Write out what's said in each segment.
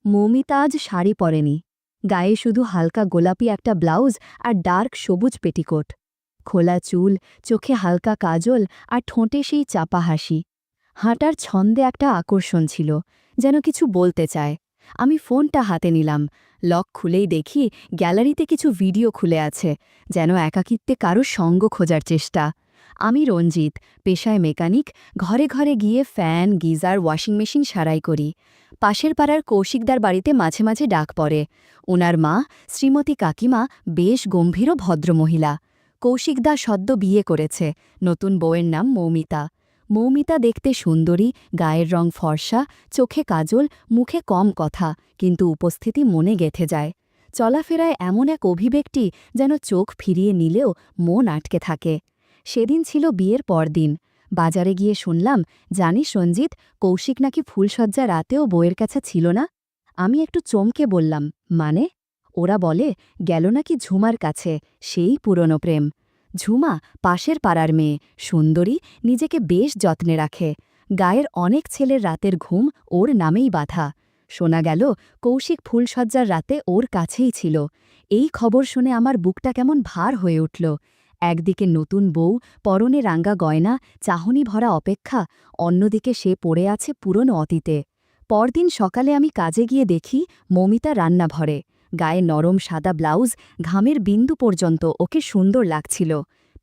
মৌমিতা আজ শাড়ি পরেনি। গায়ে শুধু হালকা গোলাপি একটা ব্লাউজ আর ডার্ক সবুজ পেটিকোট। খোলা চুল, চোখে হালকা কাজল আর ঠোঁটে সেই চাপা হাসি। হাঁটার ছন্দে একটা আকর্ষণ ছিল, যেন কিছু বলতে চায়। আমি ফোনটা হাতে নিলাম। লক খুলেই দেখি গ্যালারিতে কিছু ভিডিও খুলে আছে, যেন একাকিত্বে কারো সঙ্গ খোঁজার চেষ্টা। আমি রঞ্জিত, পেশায় মেকানিক, ঘরে ঘরে গিয়ে ফ্যান, গিজার, ওয়াশিং মেশিন সারাই করি। পাশের পাড়ার কৌশিকদার বাড়িতে মাঝে মাঝে ডাক পড়ে। ওনার মা, শ্রীমতী কাকিমা, বেশ গম্ভীর ও ভদ্রমহিলা। কৌশিকদা সদ্য বিয়ে করেছে, নতুন বউয়ের নাম মৌমিতা। মৌমিতা দেখতে সুন্দরী, গায়ের রং ফর্সা, চোখে কাজল, মুখে কম কথা, কিন্তু উপস্থিতি মনে গেঁথে যায়। চলাফেরায় এমন এক অভিব্যক্তি, যেন চোখ ফিরিয়ে নিলেও মন আটকে থাকে। সেদিন ছিল বিয়ের পরদিন। বাজারে গিয়ে শুনলাম, জানিস রঞ্জিত, কৌশিক নাকি ফুলশয্যা রাতেও বউয়ের কাছে ছিল না। আমি একটু চমকে বললাম, মানে? ওরা বলে, গেল নাকি ঝুমার কাছে, সেই পুরনো প্রেম। ঝুমা পাশের পাড়ার মেয়ে, সুন্দরী, নিজেকে বেশ যত্নে রাখে। গায়ের অনেক ছেলের রাতের ঘুম ওর নামেই বাঁধা। শোনা গেল, কৌশিক ফুলশয্যার রাতে ওর কাছেই ছিল। এই খবর শুনে আমার বুকটা কেমন ভার হয়ে উঠল। একদিকে নতুন বউ, পরনে রাঙ্গা গয়না, চাহনি ভরা অপেক্ষা, অন্যদিকে সে পড়ে আছে পুরনো অতীতে। পরদিন সকালে আমি কাজে গিয়ে দেখি মৌমিতা রান্নাঘরে। গায়ে নরম সাদা ব্লাউজ, ঘামের বিন্দু পর্যন্ত ওকে সুন্দর লাগছিল।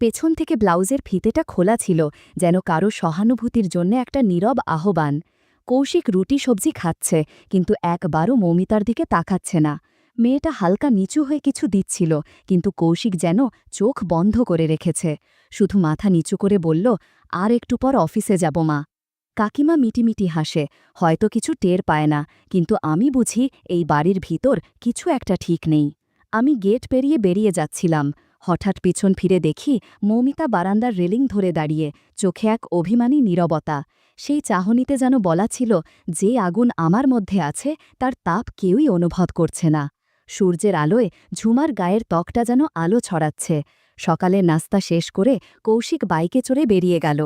পেছন থেকে ব্লাউজের ফিতেটা খোলা ছিল, যেন কারো সহানুভূতির জন্য একটা নীরব আহ্বান। কৌশিক রুটি সবজি খাচ্ছে, কিন্তু একবারও মৌমিতার দিকে তাকাচ্ছে না। মেয়েটা হালকা নিচু হয়ে কিছু দিচ্ছিল, কিন্তু কৌশিক যেন চোখ বন্ধ করে রেখেছে। শুধু মাথা নিচু করে বলল, আর একটু পর অফিসে যাব মা। কাকিমা মিটিমিটি হাসে, হয়তো কিছু টের পায় না, কিন্তু আমি বুঝি এই বাড়ির ভিতর কিছু একটা ঠিক নেই। আমি গেট পেরিয়ে বেরিয়ে যাচ্ছিলাম। হঠাৎ পিছন ফিরে দেখি মৌমিতা বারান্দার রেলিং ধরে দাঁড়িয়ে, চোখে এক অভিমানী নীরবতা। সেই চাহনিতে যেন বলা ছিল, যে আগুন আমার মধ্যে আছে তার তাপ কেউই অনুভব করছে না। সূর্যের আলোয় ঝুমার গায়ের ত্বকটা যেন আলো ছড়াচ্ছে। সকালের নাস্তা শেষ করে কৌশিক বাইকে চড়ে বেরিয়ে গেল।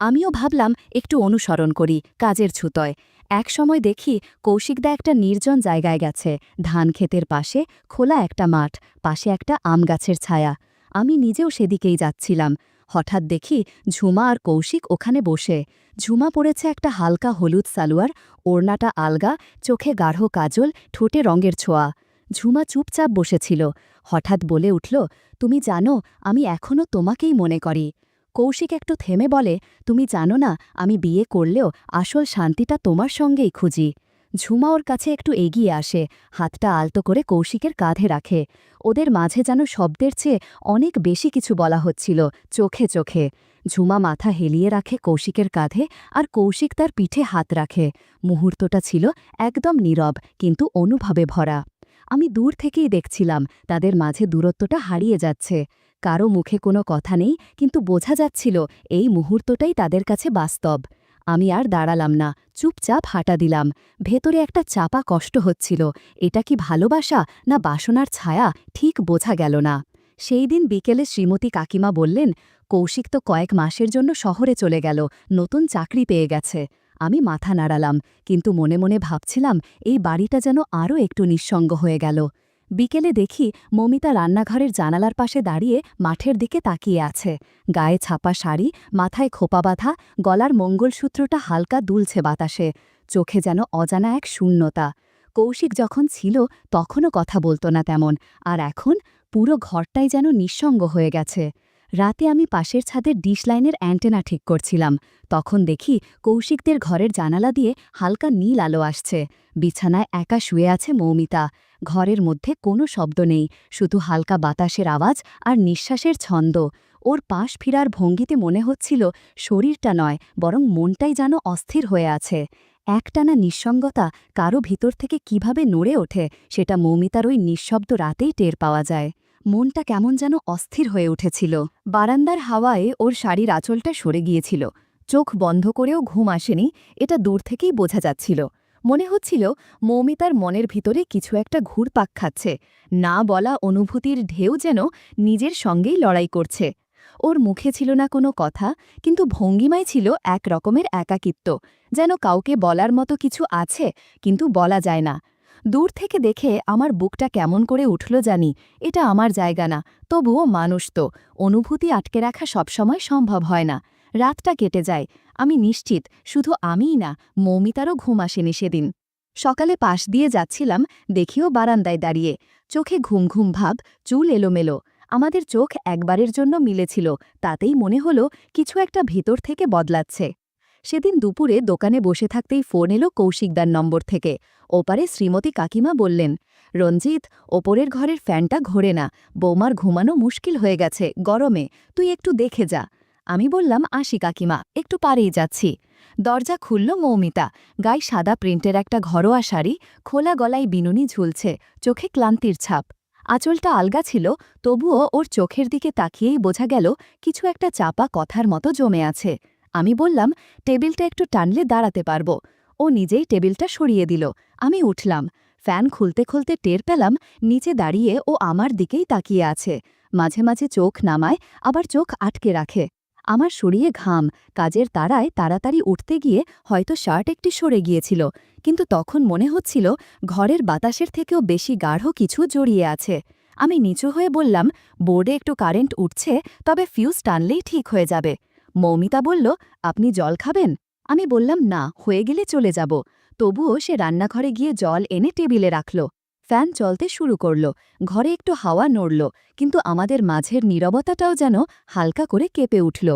আমিও ভাবলাম একটু অনুসরণ করি, কাজের ছুতোয়। একসময় দেখি কৌশিকদা একটা নির্জন জায়গায় গেছে, ধান ক্ষেতের পাশে খোলা একটা মাঠ, পাশে একটা আম গাছের ছায়া। আমি নিজেও সেদিকেই যাচ্ছিলাম। হঠাৎ দেখি ঝুমা আর কৌশিক ওখানে বসে। ঝুমা পড়েছে একটা হালকা হলুদ সালোয়ার, ওড়নাটা আলগা, চোখে গাঢ় কাজল, ঠোঁটে রঙের ছোঁয়া। ঝুমা চুপচাপ বসেছিল। হঠাৎ বলে উঠল, তুমি জানো, আমি এখনও তোমাকেই মনে করি। কৌশিক একটু থেমে বলে, তুমি জানো না, আমি বিয়ে করলেও আসল শান্তিটা তোমার সঙ্গেই খুঁজি। ঝুমা ওর কাছে একটু এগিয়ে আসে, হাতটা আলতো করে কৌশিকের কাঁধে রাখে। ওদের মাঝে যেন শব্দের চেয়ে অনেক বেশি কিছু বলা হচ্ছিল, চোখে চোখে। ঝুমা মাথা হেলিয়ে রাখে কৌশিকের কাঁধে, আর কৌশিক তার পিঠে হাত রাখে। মুহূর্তটা ছিল একদম নীরব, কিন্তু অনুভবে ভরা। আমি দূর থেকেই দেখছিলাম, তাদের মাঝে দূরত্বটা হারিয়ে যাচ্ছে। কারো মুখে কোনো কথা নেই, কিন্তু বোঝা যাচ্ছিল এই মুহূর্তটাই তাদের কাছে বাস্তব। আমি আর দাঁড়ালাম না, চুপচাপ হাঁটা দিলাম। ভেতরে একটা চাপা কষ্ট হচ্ছিল, এটা কি ভালোবাসা না বাসনার ছায়া, ঠিক বোঝা গেল না। সেই দিন বিকেলে শ্রীমতী কাকিমা বললেন, কৌশিক তো কয়েক মাসের জন্য শহরে চলে গেল, নতুন চাকরি পেয়ে গেছে। আমি মাথা নাড়ালাম, কিন্তু মনে মনে ভাবছিলাম এই বাড়িটা যেন আরও একটু নিঃসঙ্গ হয়ে গেল। বিকেলে দেখি মৌমিতা রান্নাঘরের জানালার পাশে দাঁড়িয়ে মাঠের দিকে তাকিয়ে আছে। গায়ে ছাপা শাড়ি, মাথায় খোপা বাঁধা, গলার মঙ্গলসূত্রটা হালকা দুলছে বাতাসে। চোখে যেন অজানা এক শূন্যতা। কৌশিক যখন ছিল তখনও কথা বলতো না তেমন, আর এখন পুরো ঘরটাই যেন নিঃসঙ্গ হয়ে গেছে। রাতে আমি পাশের ছাদের ডিশ লাইনের অ্যান্টেনা ঠিক করছিলাম। তখন দেখি কৌশিকদের ঘরের জানালা দিয়ে হালকা নীল আলো আসছে। বিছানায় একা শুয়ে আছে মৌমিতা। ঘরের মধ্যে কোনো শব্দ নেই, শুধু হালকা বাতাসের আওয়াজ আর নিঃশ্বাসের ছন্দ। ওর পাশ ফিরার ভঙ্গিতে মনে হচ্ছিল শরীরটা নয়, বরং মনটাই যেন অস্থির হয়ে আছে। একটানা নিঃসঙ্গতা কারো ভিতর থেকে কিভাবে নড়ে ওঠে, সেটা মৌমিতার ওই নিঃশব্দ রাতেই টের পাওয়া যায়। মনটা কেমন যেন অস্থির হয়ে উঠেছিল। বারান্দার হাওয়ায় ওর শাড়ির আঁচলটা সরে গিয়েছিল। চোখ বন্ধ করেও ঘুম আসেনি, এটা দূর থেকেই বোঝা যাচ্ছিল। মনে হচ্ছিল মৌমিতার মনের ভিতরে কিছু একটা ঘুরপাক খাচ্ছে, না বলা অনুভূতির ঢেউ যেন নিজের সঙ্গেই লড়াই করছে। ওর মুখে ছিল না কোনো কথা, কিন্তু ভঙ্গিমায় ছিল এক রকমের একাকিত্ব, যেন কাউকে বলার মতো কিছু আছে, কিন্তু বলা যায় না। দূর থেকে দেখে আমার বুকটা কেমন করে উঠল জানি, এটা আমার জায়গা না, তবুও মানুষ তো, অনুভূতি আটকে রাখা সবসময় সম্ভব হয় না। রাতটা কেটে যায়, আমি নিশ্চিত শুধু আমিই না, মৌমিতারও ঘুম আসেনি সেদিন। সকালে পাশ দিয়ে যাচ্ছিলাম, দেখিও বারান্দায় দাঁড়িয়ে, চোখে ঘুম ঘুম ভাব, চুল এলোমেলো। আমাদের চোখ একবারের জন্য মিলেছিল, তাতেই মনে হলো কিছু একটা ভিতর থেকে বদলাচ্ছে। সেদিন দুপুরে দোকানে বসে থাকতেই ফোন এলো কৌশিকদার নম্বর থেকে। ওপারে শ্রীমতী কাকিমা বললেন, রঞ্জিত, ওপরের ঘরের ফ্যানটা ঘোরে না, বৌমার ঘুমানো মুশকিল হয়ে গেছে গরমে, তুই একটু দেখে যা। আমি বললাম, আসি কাকিমা, একটু পারেই যাচ্ছি। দরজা খুলল মৌমিতা, গায়ে সাদা প্রিন্টের একটা ঘরোয়া শাড়ি, খোলা গলায় বিনুনি ঝুলছে, চোখে ক্লান্তির ছাপ। আঁচলটা আলগা ছিল, তবুও ওর চোখের দিকে তাকিয়েই বোঝা গেল কিছু একটা চাপা কথার মতো জমে আছে। আমি বললাম, টেবিলটা একটু টানলে দাঁড়াতে পারব। ও নিজেই টেবিলটা সরিয়ে দিল। আমি উঠলাম, ফ্যান খুলতে খুলতে টের পেলাম নিচে দাঁড়িয়ে ও আমার দিকেই তাকিয়ে আছে। মাঝে মাঝে চোখ নামায়, আবার চোখ আটকে রাখে। আমার শরীরে ঘাম, কাজের তাড়ায় তাড়াতাড়ি উঠতে গিয়ে হয়তো শার্ট একটি সরে গিয়েছিল, কিন্তু তখন মনে হচ্ছিল ঘরের বাতাসের থেকেও বেশি গাঢ় কিছু জড়িয়ে আছে। আমি নিচু হয়ে বললাম, বোর্ডে একটু কারেন্ট উঠছে, তবে ফিউজ টানলেই ঠিক হয়ে যাবে। মৌমিতা বলল, আপনি জল খাবেন? আমি বললাম, না, হয়ে গেলে চলে যাব। তবুও সে রান্নাঘরে গিয়ে জল এনে টেবিলে রাখল। ফ্যান চলতে শুরু করল, ঘরে একটু হাওয়া নড়ল, কিন্তু আমাদের মাঝের নীরবতাটাও যেন হালকা করে কেঁপে উঠল।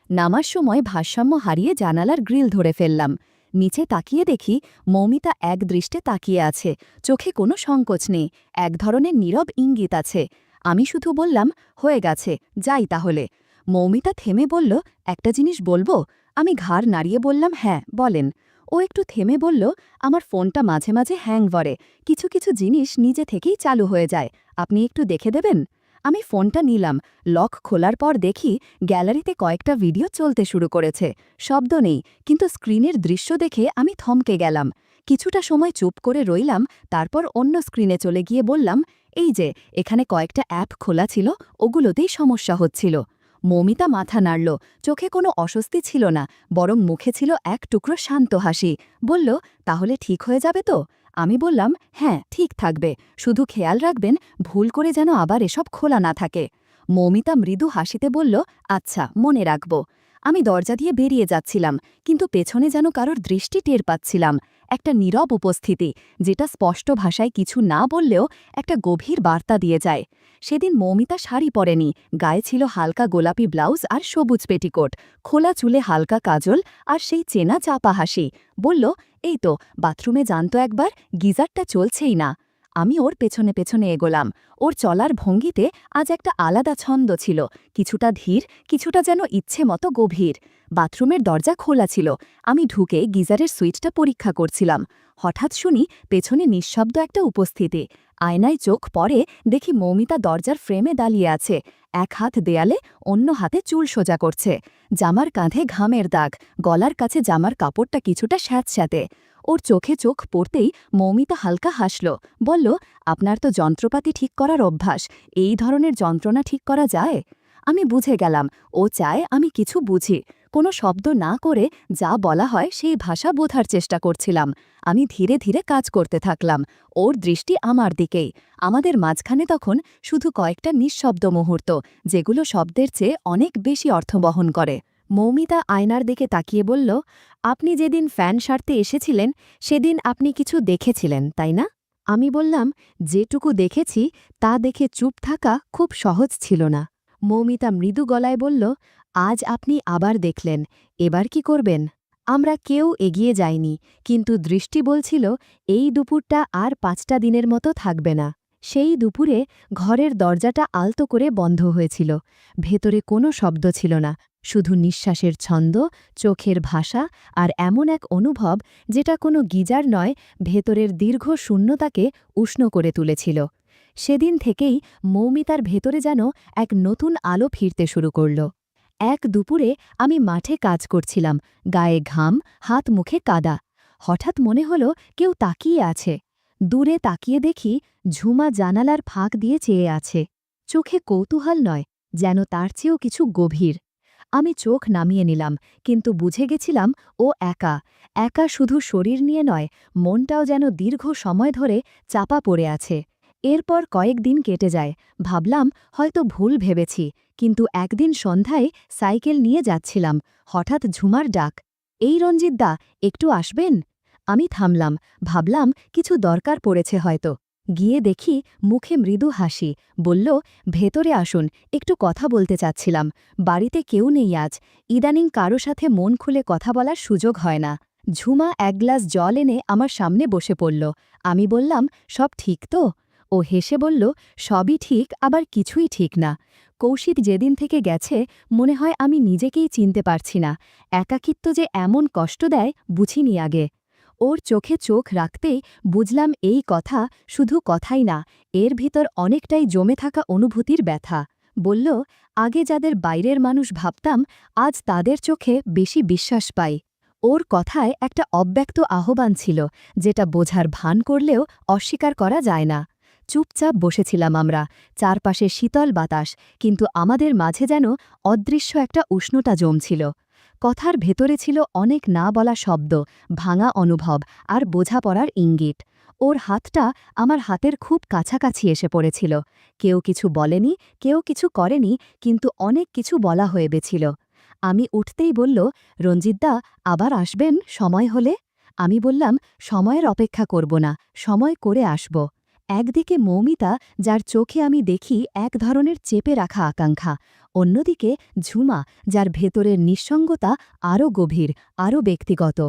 নামার সময় ভারসাম্য হারিয়ে জানালার গ্রিল ধরে ফেললাম। নিচে তাকিয়ে দেখি মৌমিতা এক দৃষ্টে তাকিয়ে আছে, চোখে কোনো সংকোচ নেই, এক ধরনের নীরব ইঙ্গিত আছে। আমি শুধু বললাম, হয়ে গেছে, যাই তাহলে। মৌমিতা থেমে বলল, একটা জিনিস বলবো? আমি ঘাড় নাড়িয়ে বললাম, হ্যাঁ, বলেন। ও একটু থেমে বলল, আমার ফোনটা মাঝে মাঝে হ্যাং করে, কিছু কিছু জিনিস নিজে থেকেই চালু হয়ে যায়, আপনি একটু দেখে দেবেন? আমি ফোনটা নিলাম, লক খোলার পর দেখি গ্যালারিতে কয়েকটা ভিডিও চলতে শুরু করেছে। শব্দ নেই, কিন্তু স্ক্রিনের দৃশ্য দেখে আমি থমকে গেলাম। কিছুটা সময় চুপ করে রইলাম, তারপর অন্য স্ক্রিনে চলে গিয়ে বললাম, এই যে, এখানে কয়েকটা অ্যাপ খোলা ছিল, ওগুলোতেই সমস্যা হচ্ছিল। মৌমিতা মাথা নাড়ল, চোখে কোনো অস্বস্তি ছিল না, বরং মুখে ছিল এক টুকরো শান্ত হাসি। বলল, তাহলে ঠিক হয়ে যাবে তো? আমি বললাম, হ্যাঁ, ঠিক থাকবে, শুধু খেয়াল রাখবেন ভুল করে যেন আবার এসব খোলা না থাকে। মৌমিতা মৃদু হাসিতে বলল, আচ্ছা, মনে রাখব। আমি দরজা দিয়ে বেরিয়ে যাচ্ছিলাম, কিন্তু পেছনে যেন কারোর দৃষ্টি টের পাচ্ছিলাম, একটা নীরব উপস্থিতি, যেটা স্পষ্ট ভাষায় কিছু না বললেও একটা গভীর বার্তা দিয়ে যায়। সেদিন মৌমিতা শাড়ি পরেনি, গায়ে ছিল হালকা গোলাপি ব্লাউজ আর সবুজ পেটিকোট, খোলা চুলে হালকা কাজল আর সেই চেনা চাপা হাসি। বলল, এই তো, বাথরুমে জানতো একবার, গিজারটা চলছেই না। আমি ওর পেছনে পেছনে এগোলাম। ওর চলার ভঙ্গিতে আজ একটা আলাদা ছন্দ ছিল, কিছুটা ধীর, কিছুটা যেন ইচ্ছে মতো গভীর। বাথরুমের দরজা খোলা ছিল, আমি ঢুকে গিজারের সুইচটা পরীক্ষা করছিলাম। হঠাৎ শুনি পেছনে নিঃশব্দ একটা উপস্থিতি। আয়নায় চোখ পড়ে, দেখি মৌমিতা দরজার ফ্রেমে দাঁড়িয়ে আছে, এক হাত দেয়ালে, অন্য হাতে চুল সোজা করছে। জামার কাঁধে ঘামের দাগ, গলার কাছে জামার কাপড়টা কিছুটা স্যাঁতস্যাঁতে। ওর চোখে চোখ পড়তেই মৌমিতা হালকা হাসল, বলল, আপনার তো যন্ত্রপাতি ঠিক করার অভ্যাস, এই ধরনের যন্ত্রণা ঠিক করা যায়? আমি বুঝে গেলাম, ও চায় আমি কিছু বুঝি। কোনো শব্দ না করে যা বলা হয় সেই ভাষা বোঝার চেষ্টা করছিলাম। আমি ধীরে ধীরে কাজ করতে থাকলাম, ওর দৃষ্টি আমার দিকেই। আমাদের মাঝখানে তখন শুধু কয়েকটা নিঃশব্দ মুহূর্ত, যেগুলো শব্দের চেয়ে অনেক বেশি অর্থ বহন করে। মৌমিতা আয়নার দিকে তাকিয়ে বলল, আপনি যেদিন ফ্যান সারতে এসেছিলেন সেদিন আপনি কিছু দেখেছিলেন, তাই না? আমি বললাম, যেটুকু দেখেছি তা দেখে চুপ থাকা খুব সহজ ছিল না। মৌমিতা মৃদু গলায় বলল, আজ আপনি আবার দেখলেন, এবার কি করবেন? আমরা কেউ এগিয়ে যাইনি, কিন্তু দৃষ্টি বলছিল এই দুপুরটা আর 5টা দিনের মতো থাকবে না। সেই দুপুরে ঘরের দরজাটা আলতো করে বন্ধ হয়েছিল। ভেতরে কোনো শব্দ ছিল না, শুধু নিঃশ্বাসের ছন্দ, চোখের ভাষা আর এমন এক অনুভব যেটা কোনো গিজার নয়, ভেতরের দীর্ঘ শূন্যতাকে উষ্ণ করে তুলেছিল। সেদিন থেকেই মৌমিতার ভেতরে যেন এক নতুন আলো ফিরতে শুরু করল। এক দুপুরে আমি মাঠে কাজ করছিলাম, গায়ে ঘাম, হাত মুখে কাদা। হঠাৎ মনে হলো কেউ তাকিয়ে আছে। দূরে তাকিয়ে দেখি ঝুমা জানালার ফাঁক দিয়ে চেয়ে আছে, চোখে কৌতূহল নয়, যেন তার চেয়েও কিছু গভীর। আমি চোখ নামিয়ে নিলাম, কিন্তু বুঝে গেছিলাম ও একা। একা শুধু শরীর নিয়ে নয়, মনটাও যেন দীর্ঘ সময় ধরে চাপা পড়ে আছে। এরপর কয়েকদিন কেটে যায়। ভাবলাম হয়তো ভুল ভেবেছি, কিন্তু একদিন সন্ধ্যায় সাইকেল নিয়ে যাচ্ছিলাম, হঠাৎ ঝুমার ডাক, এই রঞ্জিতদা, একটু আসবেন? আমি থামলাম, ভাবলাম কিছু দরকার পড়েছে হয়তো। গিয়ে দেখি মুখে মৃদু হাসি, বলল, ভেতরে আসুন, একটু কথা বলতে চাচ্ছিলাম। বাড়িতে কেউ নেই আজ, ইদানিং কারো সাথে মন খুলে কথা বলার সুযোগ হয় না। ঝুমা এক গ্লাস জল এনে আমার সামনে বসে পড়ল। আমি বললাম, সব ঠিক তো? ও হেসে বলল, সবই ঠিক, আবার কিছুই ঠিক না। কৌশিক যেদিন থেকে গেছে, মনে হয় আমি নিজেকেই চিনতে পারছি না। একাকিত্ব যে এমন কষ্ট দেয় বুঝিনি আগে। ওর চোখে চোখ রাখতেই বুঝলাম এই কথা শুধু কথাই না, এর ভিতর অনেকটাই জমে থাকা অনুভূতির ব্যথা। বলল, আগে যাদের বাইরের মানুষ ভাবতাম, আজ তাদের চোখে বেশি বিশ্বাস পাই। ওর কথায় একটা অব্যক্ত আহ্বান ছিল, যেটা বোঝার ভান করলেও অস্বীকার করা যায় না। চুপচাপ বসেছিলাম আমরা, চারপাশে শীতল বাতাস, কিন্তু আমাদের মাঝে যেন অদৃশ্য একটা উষ্ণতা জমছিল। কথার ভেতরে ছিল অনেক না বলা শব্দ, ভাঙা অনুভব আর বোঝাপড়ার ইঙ্গিত। ওর হাতটা আমার হাতের খুব কাছাকাছি এসে পড়েছিল। কেউ কিছু বলেনি, কেউ কিছু করেনি, কিন্তু অনেক কিছু বলা হয়ে গেছিল। আমি উঠতেই বলল, রঞ্জিতদা, আবার আসবেন সময় হলে? আমি বললাম, সময়ের অপেক্ষা করব না, সময় করে আসব। একদিকে মৌমিতা, যার চোখে আমি দেখি এক ধরনের চেপে রাখা আকাঙ্ক্ষা, অন্যদিকে ঝুমা, যার ভেতরের নিঃসঙ্গতা আরও গভীর, আরও ব্যক্তিগত।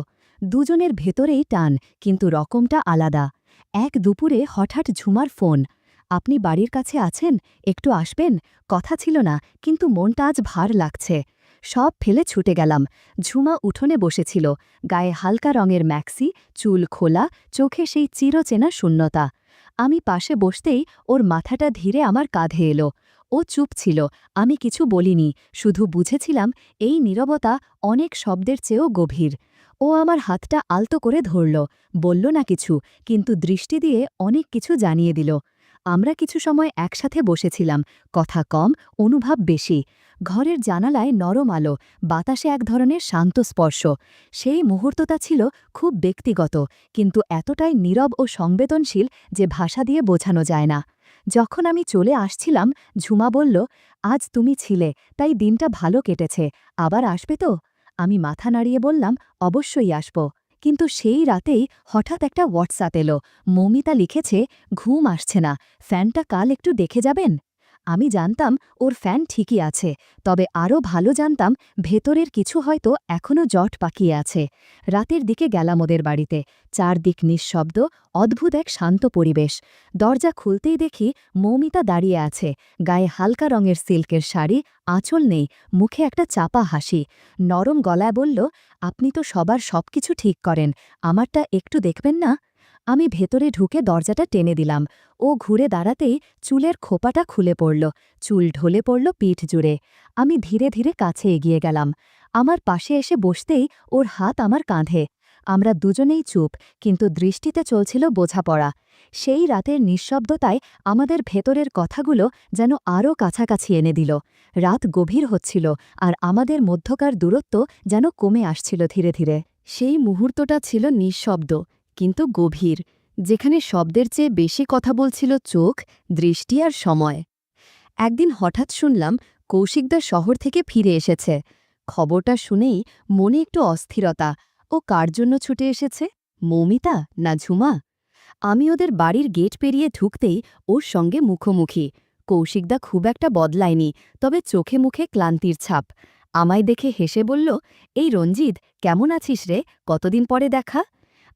দুজনের ভেতরেই টান, কিন্তু রকমটা আলাদা। এক দুপুরে হঠাৎ ঝুমার ফোন, আপনি বাড়ির কাছে আছেন, একটু আসবেন? কথা ছিল না, কিন্তু মনটা আজ ভার লাগছে। সব ফেলে ছুটে গেলাম। ঝুমা উঠোনে বসেছিল, গায়ে হালকা রঙের ম্যাক্সি, চুল খোলা, চোখে সেই চিরচেনা শূন্যতা। আমি পাশে বসতেই ওর মাথাটা ধীরে আমার কাঁধে এলো। ও চুপ ছিল, আমি কিছু বলিনি, শুধু বুঝেছিলাম এই নীরবতা অনেক শব্দের চেয়েও গভীর। ও আমার হাতটা আলতো করে ধরল, বলল না কিছু, কিন্তু দৃষ্টি দিয়ে অনেক কিছু জানিয়ে দিল। আমরা কিছু সময় একসাথে বসেছিলাম, কথা কম, অনুভব বেশি। ঘরের জানালায় নরম আলো, বাতাসে এক ধরনের শান্ত স্পর্শ। সেই মুহূর্তটা ছিল খুব ব্যক্তিগত, কিন্তু এতটাই নীরব ও সংবেদনশীল যে ভাষা দিয়ে বোঝানো যায় না। যখন আমি চলে আসছিলাম, ঝুমা বলল, আজ তুমি ছিলে, তাই দিনটা ভালো কেটেছে, আবার আসবে তো? আমি মাথা নাড়িয়ে বললাম, অবশ্যই আসব। কিন্তু সেই রাতেই হঠাৎ একটা হোয়াটসঅ্যাপ এলো। মৌমিতা লিখেছে, ঘুম আসছে না, ফ্যানটা কাল একটু দেখে যাবেন? আমি জানতাম ওর ফ্যান ঠিকই আছে, তবে আরও ভালো জানতাম ভেতরের কিছু হয়তো এখনও জট পাকিয়ে আছে। রাতের দিকে গেলাম ওদের বাড়িতে, চারদিক নিঃশব্দ, অদ্ভুত এক শান্ত পরিবেশ। দরজা খুলতেই দেখি মৌমিতা দাঁড়িয়ে আছে, গায়ে হালকা রঙের সিল্কের শাড়ি, আঁচল নেই, মুখে একটা চাপা হাসি। নরম গলায় বলল, আপনি তো সবার সবকিছু ঠিক করেন, আমারটা একটু দেখবেন না? আমি ভেতরে ঢুকে দরজাটা টেনে দিলাম। ও ঘুরে দাঁড়াতেই চুলের খোপাটা খুলে পড়ল, চুল ঢলে পড়ল পিঠ জুড়ে। আমি ধীরে ধীরে কাছে এগিয়ে গেলাম। আমার পাশে এসে বসতেই ওর হাত আমার কাঁধে। আমরা দুজনেই চুপ, কিন্তু দৃষ্টিতে চলছিল বোঝাপড়া। সেই রাতের নিঃশব্দতায় আমাদের ভেতরের কথাগুলো যেন আরও কাছাকাছি এনে দিল। রাত গভীর হচ্ছিল, আর আমাদের মধ্যকার দূরত্ব যেন কমে আসছিল ধীরে ধীরে। সেই মুহূর্তটা ছিল নিঃশব্দ, কিন্তু গভীর, যেখানে শব্দের চেয়ে বেশি কথা বলছিল চোখ, দৃষ্টি আর সময়। একদিন হঠাৎ শুনলাম কৌশিকদা শহর থেকে ফিরে এসেছে। খবরটা শুনেই মনে একটু অস্থিরতা। ও কার জন্য ছুটে এসেছে? মৌমিতা না ঝুমা? আমি ওদের বাড়ির গেট পেরিয়ে ঢুকতেই ওর সঙ্গে মুখোমুখি। কৌশিকদা খুব একটা বদলায়নি, তবে চোখে মুখে ক্লান্তির ছাপ। আমায় দেখে হেসে বলল, এই রঞ্জিত, কেমন আছিস রে, কতদিন পরে দেখা?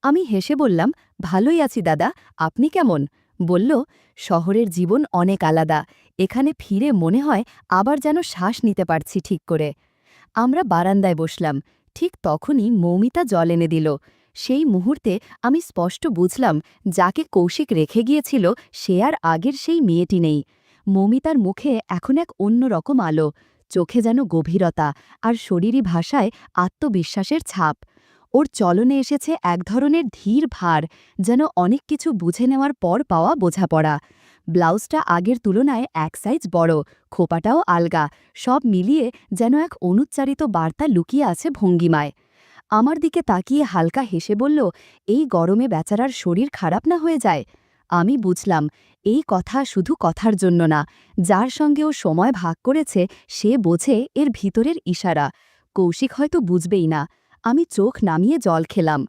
আমি হেসে বললাম, ভালোই আছি দাদা, আপনি কেমন? বলল, শহরের জীবন অনেক আলাদা, এখানে ফিরে মনে হয় আবার যেন শ্বাস নিতে পারছি ঠিক করে। আমরা বারান্দায় বসলাম, ঠিক তখনই মৌমিতা জল এনে দিল। সেই মুহূর্তে আমি স্পষ্ট বুঝলাম, যাকে কৌশিক রেখে গিয়েছিল সে আর আগের সেই মেয়েটি নেই। মৌমিতার মুখে এখন এক অন্যরকম আলো, চোখে যেন গভীরতা, আর শরীরী ভাষায় আত্মবিশ্বাসের ছাপ। ওর চলনে এসেছে এক ধরনের ধীর ভার, যেন অনেক কিছু বুঝে নেওয়ার পর পাওয়া বোঝাপড়া। ব্লাউজটা আগের তুলনায় এক সাইজ বড়, খোপাটাও আলগা, সব মিলিয়ে যেন এক অনুচ্চারিত বার্তা লুকিয়ে আছে ভঙ্গিমায়। আমার দিকে তাকিয়ে হালকা হেসে বলল, এই গরমে বেচারার শরীর খারাপ না হয়ে যায়। আমি বুঝলাম, এই কথা শুধু কথার জন্য না, যার সঙ্গে ও সময় ভাগ করেছে সে বোঝে এর ভিতরের ইশারা। কৌশিক হয়তো বুঝবেই না। আমি চোখ নামিয়ে জল খেলাম।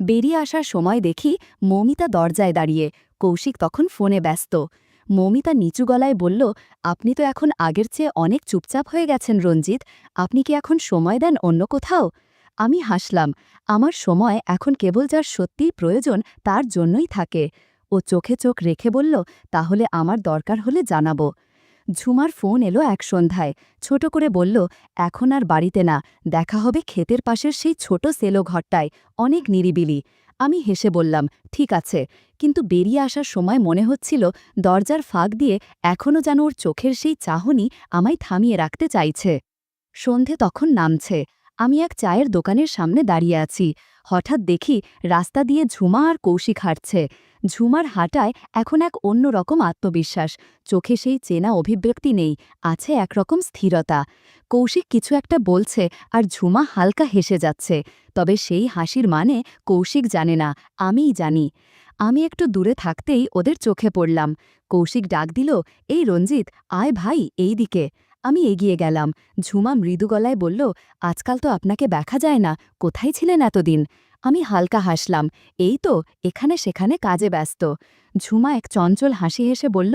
বেরিয়ে আসার সময় দেখি মৌমিতা দরজায় দাঁড়িয়ে, কৌশিক তখন ফোনে ব্যস্ত। মৌমিতা নিচু গলায় বলল, আপনি তো এখন আগের চেয়ে অনেক চুপচাপ হয়ে গেছেন রঞ্জিত, আপনি কি এখন সময় দেন অন্য কোথাও? আমি হাসলাম, আমার সময় এখন কেবল যার সত্যিই প্রয়োজন তার জন্যই থাকে। ও চোখে চোখ রেখে বলল, তাহলে আমার দরকার হলে জানাবো। ঝুমার ফোন এলো এক সন্ধ্যায়, ছোট করে বলল, এখন আর বাড়িতে না, দেখা হবে ক্ষেতের পাশের সেই ছোট সেলো ঘরটায়, অনেক নিরিবিলি। আমি হেসে বললাম, ঠিক আছে, কিন্তু বেরিয়ে আসার সময় মনে হচ্ছিল দরজার ফাঁক দিয়ে এখনও যেন ওর চোখের সেই চাহনি আমায় থামিয়ে রাখতে চাইছে। সন্ধে তখন নামছে। আমি এক চায়ের দোকানের সামনে দাঁড়িয়ে আছি। হঠাৎ দেখি রাস্তা দিয়ে ঝুমা আর কৌশিক হাঁটছে। ঝুমার হাঁটায় এখন এক অন্যরকম আত্মবিশ্বাস, চোখে সেই চেনা অভিব্যক্তি নেই, আছে একরকম স্থিরতা। কৌশিক কিছু একটা বলছে আর ঝুমা হালকা হেসে যাচ্ছে, তবে সেই হাসির মানে কৌশিক জানে না, আমিই জানি। আমি একটু দূরে থাকতেই ওদের চোখে পড়লাম। কৌশিক ডাক দিল, এই রঞ্জিত, আয় ভাই এই দিকে। আমি এগিয়ে গেলাম। ঝুমা মৃদু গলায় বলল, আজকাল তো আপনাকে দেখা যায় না, কোথায় ছিলেন এতদিন? আমি হালকা হাসলাম, এই তো এখানে সেখানে কাজে ব্যস্ত। ঝুমা এক চঞ্চল হাসি হেসে বলল,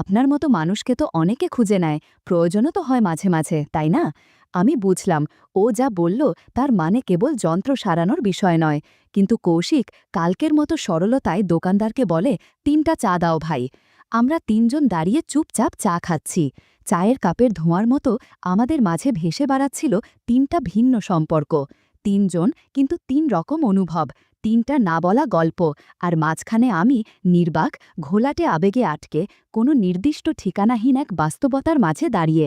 আপনার মতো মানুষকে তো অনেকে খুঁজে নেয়, প্রয়োজনও তো হয় মাঝে মাঝে, তাই না? আমি বুঝলাম, ও যা বলল তার মানে কেবল যন্ত্র সারানোর বিষয় নয়। কিন্তু কৌশিক কালকের মতো সরলতায় দোকানদারকে বলে, 3টা চা দাও ভাই। আমরা 3জন দাঁড়িয়ে চুপচাপ চা খাচ্ছি। চায়ের কাপের ধোঁয়ার মতো আমাদের মাঝে ভেসে বেড়াচ্ছিল 3টা ভিন্ন সম্পর্ক। 3জন, কিন্তু 3 রকম অনুভব, 3টা না বলা গল্প, আর মাঝখানে আমি নির্বাক, ঘোলাটে আবেগে আটকে, কোনো নির্দিষ্ট ঠিকানাহীন এক বাস্তবতার মাঝে দাঁড়িয়ে।